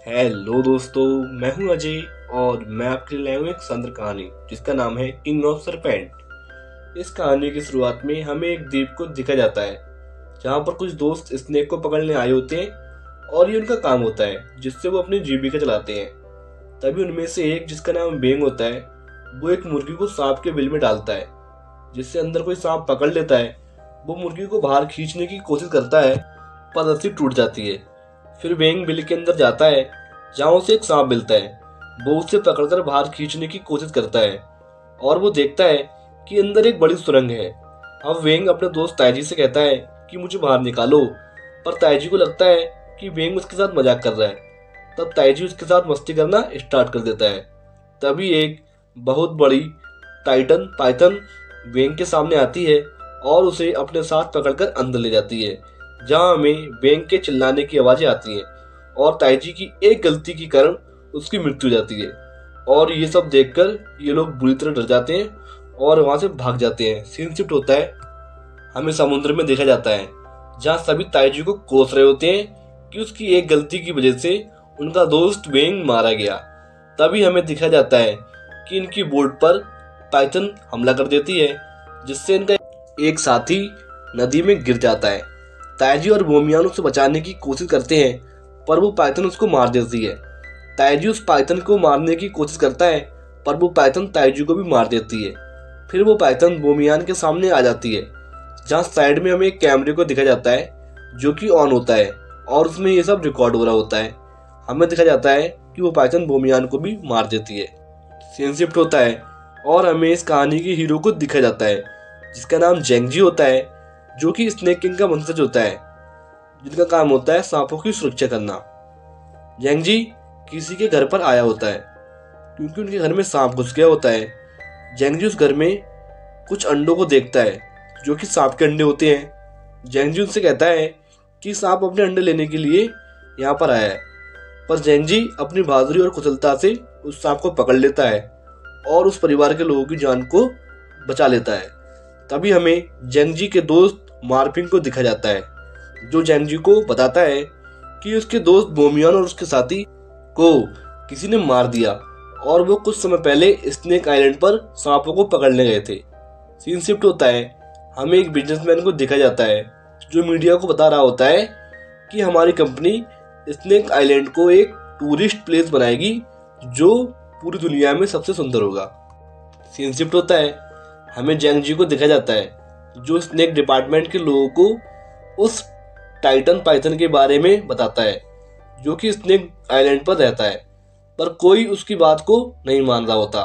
Hello दोस्तों, मैं हूं अजय और मैं आपके लिए लाया हूं एक शानदार कहानी जिसका नाम है किंग ऑफ सरपेंट। इस कहानी की शुरुआत में हमें एक द्वीप को दिखा जाता है जहां पर कुछ दोस्त स्नेक को पकड़ने आए होते हैं और ये उनका काम होता है जिससे वो अपनी जीविका चलाते हैं। तभी उनमें से एक जिसका नाम बेंग होता है वो एक मुर्गी को सांप के बिल में डालता है, जिससे अंदर कोई सांप पकड़ लेता है। वो मुर्गी को बाहर खींचने की कोशिश करता है पर रस्सी टूट जाती है। फिर बेंग बिल के अंदर जाता है जहाँ उसे एक सांप मिलता है। वो उसे पकड़कर बाहर खींचने की कोशिश करता है और वो देखता है कि अंदर एक बड़ी सुरंग है। अब वेंग अपने दोस्त ताइजी से कहता है कि मुझे बाहर निकालो, पर ताइजी को लगता है कि वेंग उसके साथ मजाक कर रहा है। तब ताइजी उसके साथ मस्ती करना स्टार्ट कर देता है। तभी एक बहुत बड़ी टाइटन पाइथन वेंग के सामने आती है और उसे अपने साथ पकड़कर अंदर ले जाती है, जहां हमें वेंग के चिल्लाने की आवाजें आती हैं और ताइजी की एक गलती के कारण उसकी मृत्यु हो जाती है। और ये सब देखकर ये लोग बुरी तरह डर जाते हैं और वहां से भाग जाते हैं। सीन शिफ्ट होता है, हमें समुद्र में देखा जाता है जहां सभी ताइजी को कोस रहे होते हैं कि उसकी एक गलती की वजह से उनका दोस्त वेंग मारा गया। तभी हमें दिखा जाता है कि इनकी बोट पर पाइथन हमला कर देती है, जिससे इनका एक साथी नदी में गिर जाता है। ताइजी और बोमियान उसे बचाने की कोशिश करते हैं पर वो पाइथन उसको मार देती है। ताइजी उस पाइथन को मारने की कोशिश करता है पर वो पाइथन ताइजी को भी मार देती है। फिर वो पाइथन बोमियान के सामने आ जाती है जहाँ साइड में हमें एक कैमरे को दिखा जाता है जो कि ऑन होता है और उसमें ये सब रिकॉर्ड हो रहा होता है। हमें दिखा जाता है कि वो पाइथन बोमियान को भी मार देती है। सीन शिफ्ट होता है और हमें इस कहानी के हीरो को दिखा जाता है जिसका नाम जेंगजी होता है, जो कि स्नेक किंग का वंशज होता है, जिनका काम होता है सांपों की सुरक्षा करना। जेंगजी किसी के घर पर आया होता है क्योंकि उनके घर में सांप घुस गया होता है। जेंगजी उस घर में कुछ अंडों को देखता है जो कि सांप के अंडे होते हैं। जेंगजी उनसे कहता है कि सांप अपने अंडे लेने के लिए यहाँ पर आया है, पर जेंगजी अपनी बहादुरी और कुशलता से उस सांप को पकड़ लेता है और उस परिवार के लोगों की जान को बचा लेता है। तभी हमें जेंगजी के दोस्त मार्फिंग को दिखा जाता है, जो जेंगजी को बताता है कि उसके दोस्त बोमियान और उसके साथी को किसी ने मार दिया और वो कुछ समय पहले स्नेक आइलैंड पर सांपों को पकड़ने गए थे। सीन शिफ्ट होता है, हमें एक बिजनेसमैन को दिखा जाता है जो मीडिया को बता रहा होता है कि हमारी कंपनी स्नेक आइलैंड को एक टूरिस्ट प्लेस बनाएगी जो पूरी दुनिया में सबसे सुंदर होगा। सीन शिफ्ट होता है, हमें जेंगजी को दिखा जाता है जो स्नेक डिपार्टमेंट के लोगों को उस टाइटन पाइथन के बारे में बताता है जो कि स्नेक आइलैंड पर रहता है, पर कोई उसकी बात को नहीं मान रहा होता।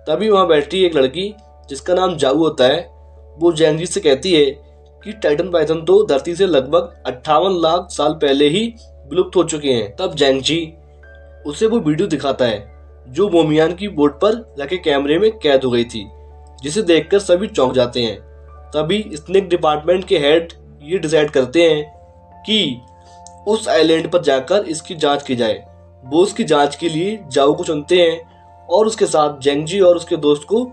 तभी वहां बैठी एक लड़की जिसका नाम जाऊ होता है, वो जेंगजी से कहती है कि टाइटन पाइथन तो धरती से लगभग 58 लाख साल पहले ही विलुप्त हो चुके हैं। तब जेंगजी उसे वो वीडियो दिखाता है जो बोमियान की बोट पर रखे कैमरे में कैद हो गई थी, जिसे देखकर सभी चौंक जाते हैं। तभी स्नेक डिपार्टमेंट के हेड ये डिसाइड करते हैं कि उस आइलैंड पर जाकर इसकी जांच की जाए। वो उसकी जांच के लिए जाओ को चुनते हैं और उसके साथ जेंगजी और उसके दोस्त को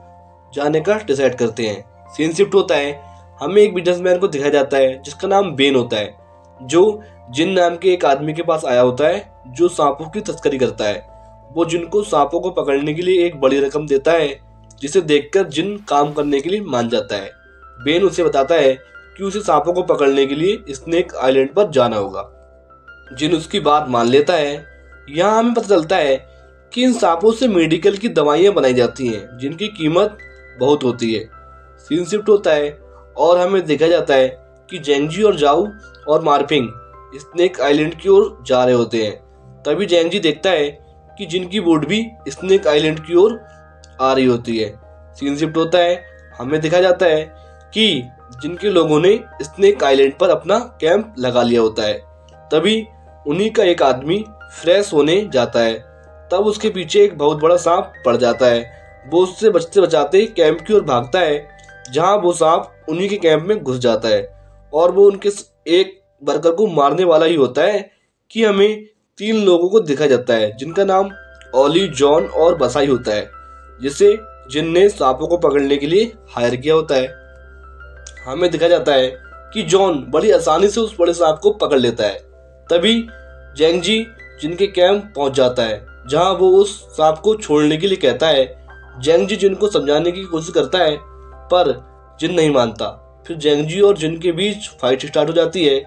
जाने का डिसाइड करते हैं। सीन शिफ्ट होता है, हमें एक बिजनेसमैन को दिखाया जाता है जिसका नाम बेन होता है, जो जिन नाम के एक आदमी के पास आया होता है जो सांपों की तस्करी करता है। वो जिन को सांपों को पकड़ने के लिए एक बड़ी रकम देता है, जिसे देखकर जिन काम करने के लिए मान जाता है। बेन उसे बताता है कि उसे सांपों को पकड़ने के लिए स्नेक आइलैंड पर जाना होगा। जिन उसकी बात मान लेता है। यहाँ हमें पता चलता है कि इन सांपों से मेडिकल की दवाइयाँ बनाई जाती हैं जिनकी कीमत बहुत होती है। सीन शिफ्ट होता है और हमें देखा जाता है कि जेंगजी और जाऊ और मार्फिंग स्नेक आइलैंड की ओर जा रहे होते हैं। तभी जेंगजी देखता है कि जिनकी बोट भी स्नेक आइलैंड की ओर आ रही होती है। सीन शिफ्ट होता है, हमें देखा जाता है कि जिनके लोगों ने स्नेक आइलैंड पर अपना कैंप लगा लिया होता है। तभी उन्हीं का एक आदमी फ्रेश होने जाता है, तब उसके पीछे एक बहुत बड़ा सांप पड़ जाता है। वो उससे बचते बचाते कैंप की ओर भागता है, जहां वो सांप उन्हीं के कैंप में घुस जाता है और वो उनके एक वर्कर को मारने वाला ही होता है कि हमें 3 लोगों को दिखा जाता है जिनका नाम ओली, जॉन और बसाई होता है, जिसे जिन ने सांपों को पकड़ने के लिए हायर किया होता है। हमें दिखा जाता है कि जॉन बड़ी आसानी से उस बड़े सांप को पकड़ लेता है। तभी जेंगजी जिन के कैंप पहुंच जाता है, जहां वो उस सांप को छोड़ने के लिए कहता है। जेंगजी जिन को समझाने की कोशिश करता है, पर जिन नहीं मानता। फिर जेंगजी और जिन के बीच फाइट स्टार्ट हो जाती है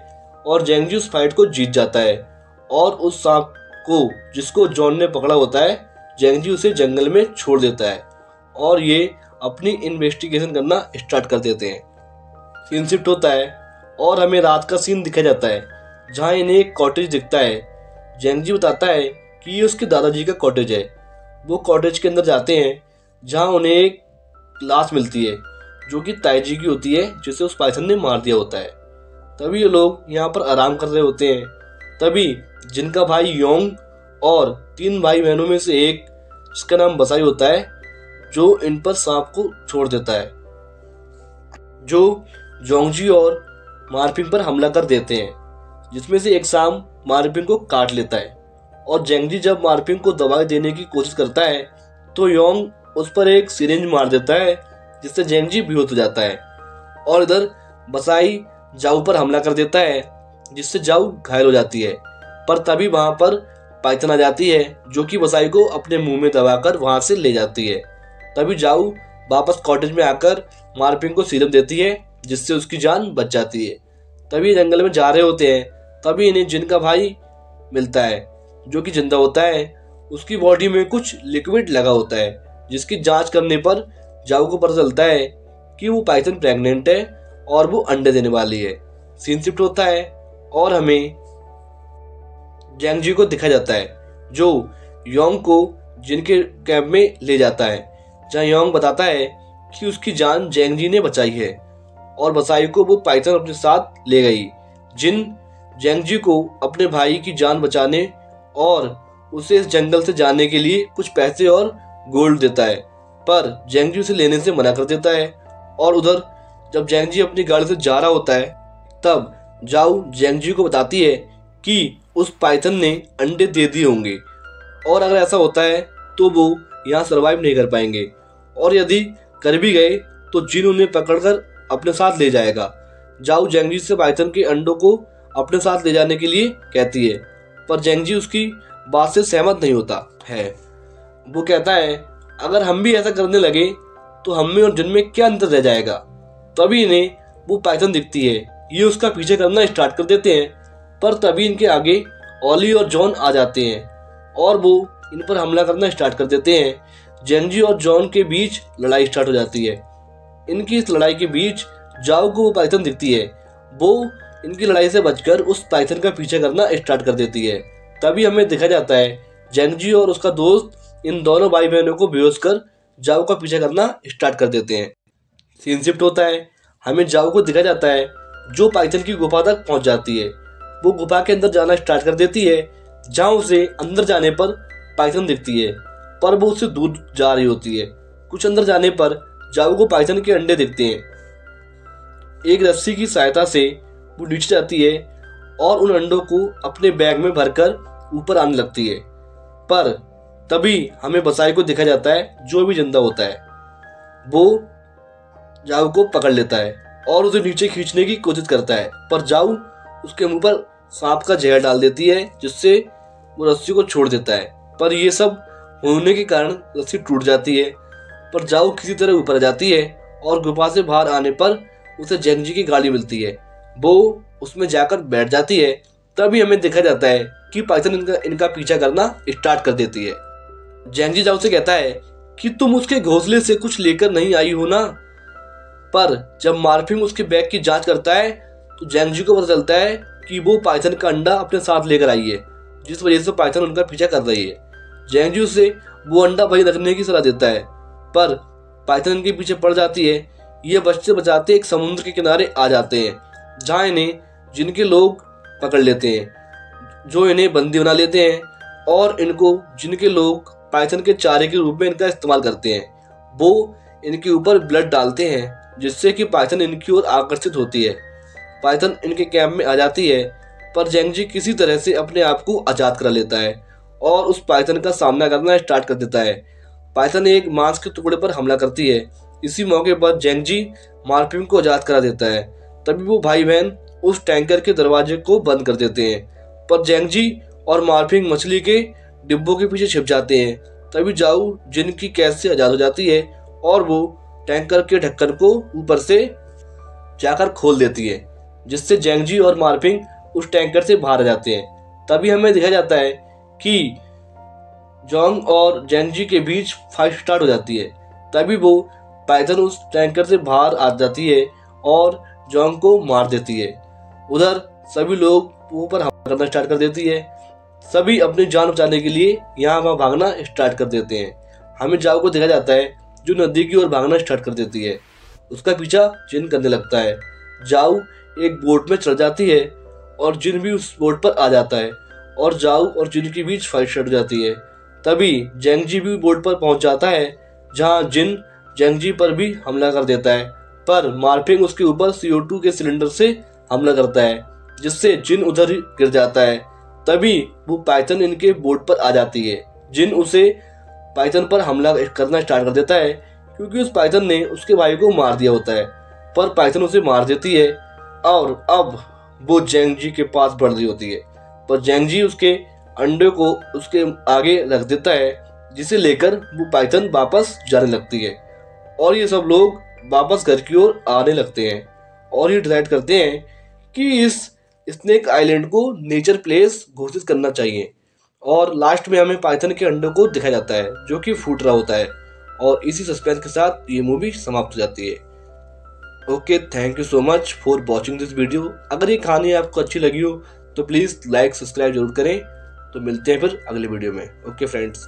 और जेंगजी उस फाइट को जीत जाता है और उस सांप को जिसको जॉन ने पकड़ा होता है, जेंगजी उसे जंगल में छोड़ देता है और ये अपनी इन्वेस्टिगेशन करना स्टार्ट कर देते हैं। सीन शिफ्ट होता है और हमें रात का सीन दिखाया जाता है, जहां इन्हें एक कॉटेज दिखता है। जेंगजी बताता है कि ये उसके दादाजी का कॉटेज है। वो कॉटेज के अंदर जाते हैं, जहां उन्हें एक लाश मिलती है जो कि ताइजी की होती है, जिसे उस पाइथन ने मार दिया होता है। तभी ये लोग यहाँ पर आराम कर रहे होते हैं। तभी जिनका भाई योंग और 3 भाई बहनों में से एक, जिसका नाम बसाई होता है, जो इन पर सांप को छोड़ देता है, जो जोंगजी और मार्पिंग पर हमला कर देते हैं, जिसमें से एक सांप मार्पिंग को काट लेता है। और जेंगजी जब मार्पिंग को दवाई देने की कोशिश करता है तो योंग उस पर एक सिरिंज मार देता है, जिससे जेंगजी बेहोश हो जाता है। और इधर बसाई जाऊ पर हमला कर देता है, जिससे जाऊ घायल हो जाती है। पर तभी वहां पर पाइथन आ जाती है, जो कि बसाई को अपने मुंह में दबाकर वहां से ले जाती है। तभी जाऊ वापस कॉटेज में आकर मार्पिंग को सीरम देती है, जिससे उसकी जान बच जाती है। तभी जंगल में जा रहे होते हैं, तभी इन्हें जिन का भाई मिलता है, जो कि जिंदा होता है। उसकी बॉडी में कुछ लिक्विड लगा होता है, जिसकी जांच करने पर जाऊ को पता चलता है कि वो पाइथन प्रेग्नेंट है और वो अंडे देने वाली है। सीन शिफ्ट होता है और हमें जेंगजी को दिखा जाता है, जो योंग को जिनके कैंप में ले जाता है, जहां योंग बताता है कि उसकी जान जेंगजी ने बचाई है और बसाई को वो पाइथन अपने साथ ले गई। जिन जेंगजी को अपने भाई की जान बचाने और उसे इस जंगल से जाने के लिए कुछ पैसे और गोल्ड देता है, पर जेंगजी उसे लेने से मना कर देता है। और उधर जब जेंगजी अपनी गाड़ी से जा रहा होता है, तब जाऊ जेंगजी को बताती है कि उस पाइथन ने अंडे दे दिए होंगे और अगर ऐसा होता है तो वो यहाँ सरवाइव नहीं कर पाएंगे, और यदि कर भी गए तो जिन उन्हें पकड़कर अपने साथ ले जाएगा। जाऊ जेंगजी से पाइथन के अंडों को अपने साथ ले जाने के लिए कहती है, पर जेंगजी उसकी बात से सहमत नहीं होता है। वो कहता है अगर हम भी ऐसा करने लगे तो हम में और जिन में क्या अंतर रह जाएगा। तभी इन्हें वो पाइथन दिखती है, ये उसका पीछे करना स्टार्ट कर देते हैं, पर तभी इनके आगे ऑली और जॉन आ जाते हैं और वो इन पर हमला करना स्टार्ट कर देते हैं। जेंगजी और जॉन के बीच लड़ाई स्टार्ट हो जाती है। इनकी इस लड़ाई के बीच जाओ को वो पाइथन दिखती है, वो इनकी लड़ाई से बचकर उस पाइथन का पीछे करना स्टार्ट कर देती है। तभी हमें दिखा जाता है जेंगजी और उसका दोस्त इन दोनों भाई बहनों को बेहोश कर जाओ का पीछा करना स्टार्ट कर देते हैं। सीन शिफ्ट होता है, हमें जाओ को दिखा जाता है, जो पाइथन की गुफा तक पहुंच जाती है। वो गुफा के अंदर जाना स्टार्ट कर देती है, जहां उसे अंदर जाने पर पाइथन दिखती है, पर वो उससे दूर जा रही होती है। कुछ अंदर जाने पर जाओ को पाइथन के अंडे दिखते हैं। एक रस्सी की सहायता से वो नीचे जाती है और उन अंडों को अपने बैग में भरकर ऊपर आने लगती है। पर तभी हमें बसाई को देखा जाता है, जो भी जिंदा होता है। वो जाऊ को पकड़ लेता है और उसे नीचे खींचने की कोशिश करता है, पर जाऊ उसके मुंह पर सांप का जहर डाल देती है, जिससे वो रस्सी को छोड़ देता है। पर ये सब होने के कारण रस्सी टूट जाती है, पर जाऊ किसी तरह ऊपर आ जाती है और गुफा से बाहर आने पर उसे जेंगजी की गाड़ी मिलती है। वो उसमें जाकर बैठ जाती है। तभी हमें देखा जाता है कि पाइथन इनका पीछा करना स्टार्ट कर देती है। जेंगजी जाऊ से कहता है कि तुम उसके घोंसले से कुछ लेकर नहीं आई हो ना। पर जब मार्फिंग उसके बैग की जांच करता है तो जेंगजी को पता चलता है कि वो पाइथन का अंडा अपने साथ लेकर आई है, जिस वजह से पाइथन उनका पीछा कर रही है। जेंगजी उसे वो अंडा वहीं रखने की सलाह देता है, पर पाइथन इनके पीछे पड़ जाती है। ये बचते बचाते एक समुद्र के किनारे आ जाते हैं, जहाँ इन्हें जिनके लोग पकड़ लेते हैं, जो इन्हें बंदी बना लेते हैं और इनको जिनके लोग पाइथन के चारे के रूप में इनका इस्तेमाल करते हैं। वो इनके ऊपर ब्लड डालते हैं, जिससे कि पाइथन इनकी ओर आकर्षित होती है। पाइथन इनके कैंप में आ जाती है, पर जेंगजी किसी तरह से अपने आप को आज़ाद कर लेता है और उस पाइथन का सामना करना स्टार्ट कर देता है। पाइथन एक मांस के टुकड़े पर हमला करती है। इसी मौके पर जेंगजी मार्पिंग को आज़ाद करा देता है। तभी वो भाई बहन उस टैंकर के दरवाजे को बंद कर देते हैं, पर जेंगजी और मार्फिंग मछली के डिब्बों के पीछे छिप जाते हैं। तभी जाऊ जिन की कैद से आजाद हो जाती है और वो टैंकर के ढक्कन को ऊपर से जाकर खोल देती है, जिससे जेंगजी और मार्फिंग उस टैंकर से बाहर आ जाते हैं। तभी हमें दिखाया जाता है कि जोंग और जेंगजी के बीच फाइट स्टार्ट हो जाती है। तभी वो पाइथन उस टैंकर से बाहर आ जाती है और जोंग को मार देती है। उधर सभी लोग ऊपर हमला करना स्टार्ट कर देती है। सभी अपनी जान बचाने के लिए यहाँ वहाँ भागना स्टार्ट कर देते हैं। हमें जाओ को देखा जाता है जो नदी की ओर भागना स्टार्ट कर देती है। उसका पीछा जिन करने लगता है। जाओ एक बोट में चढ़ जाती है और जिन भी उस बोट पर आ जाता है और जाओ और जिन के बीच फाइट स्टार्ट हो जाती है। तभी जेंगजी भी बोट पर पहुंच जाता है, जहां जिन जेंगजी पर भी हमला कर देता है, पर मार्फिंग उसके ऊपर CO2 के सिलेंडर से हमला करता है, जिससे जिन उधर ही गिर जाता है। तभी वो पाइथन इनके बोट पर आ जाती है। जिन उसे पाइथन पर हमला करना स्टार्ट कर देता है, क्योंकि उस पाइथन ने उसके भाई को मार दिया होता है, पर पाइथन उसे मार देती है और अब वो जेंगजी के पास बढ़ रही होती है, पर जेंगजी उसके अंडे को उसके आगे रख देता है, जिसे लेकर वो पाइथन वापस जाने लगती है और ये सब लोग वापस घर की ओर आने लगते हैं और ये डिसाइड करते हैं कि इस स्नेक आइलैंड को नेचर प्लेस घोषित करना चाहिए। और लास्ट में हमें पाइथन के अंडों को दिखाया जाता है जो कि फूट रहा होता है और इसी सस्पेंस के साथ ये मूवी समाप्त हो जाती है। Okay, thank you so much for watching this video. अगर ये कहानी आपको अच्छी लगी हो तो प्लीज़ लाइक सब्सक्राइब जरूर करें। तो मिलते हैं फिर अगले वीडियो में। Okay friends.